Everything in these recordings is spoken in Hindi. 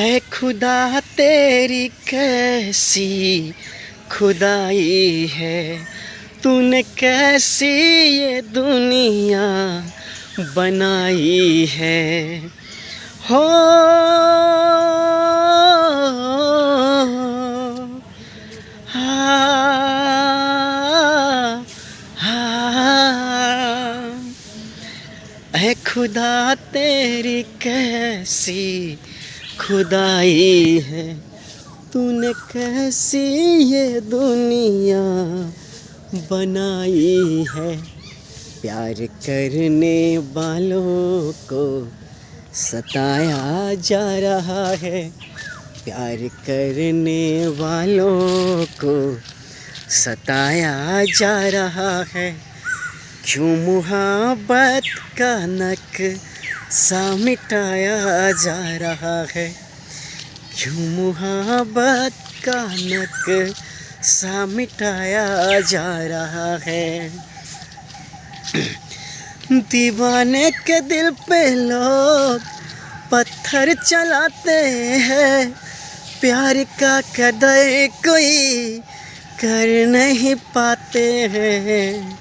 ऐ खुदा तेरी कैसी खुदाई है, तूने कैसी ये दुनिया बनाई है। हो हाँ, हाँ, ऐ खुदा तेरी कैसी खुदाई है, तूने कैसी ये दुनिया बनाई है। प्यार करने वालों को सताया जा रहा है, प्यार करने वालों को सताया जा रहा है। क्यों मुहब्बत का नक्शा मिटाया जा रहा है, क्यों मुहब्बत का नक्शा मिटाया जा रहा है। दीवाने के दिल पे लोग पत्थर चलाते हैं, प्यार का कदर कोई कर नहीं पाते हैं।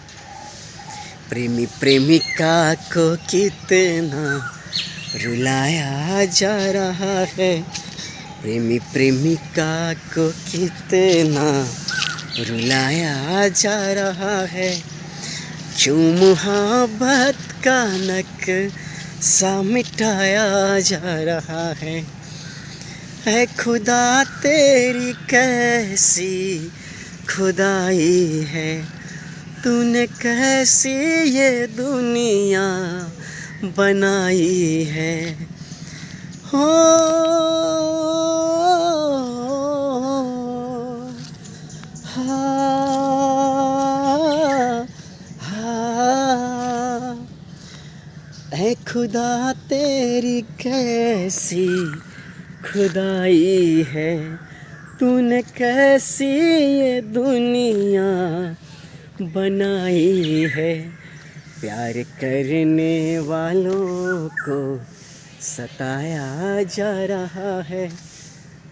प्रेमी प्रेमिका को कितना रुलाया जा रहा है, प्रेमी प्रेमिका को कितना रुलाया जा रहा है। क्यों मुहब्बत का नक्शा मिटाया जा रहा है। ऐ खुदा तेरी कैसी खुदाई है, तूने कैसी ये दुनिया बनाई है। हो हाँ, हाँ, ऐ खुदा तेरी कैसी खुदाई है, तूने कैसी ये दुनिया बनाई है। प्यार करने वालों को सताया जा रहा है,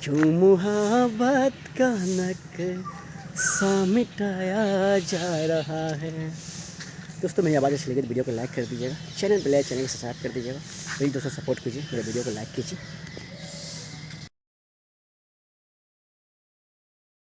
क्यों मुहब्बत का नक्शा मिटाया जा रहा है। दोस्तों मेरी आवाज़ अच्छी लगी तो वीडियो को लाइक कर दीजिएगा, चैनल पर चैनल को सब्सक्राइब कर दीजिएगा। मेरी दोस्तों सपोर्ट कीजिए, मेरे वीडियो को लाइक कीजिए।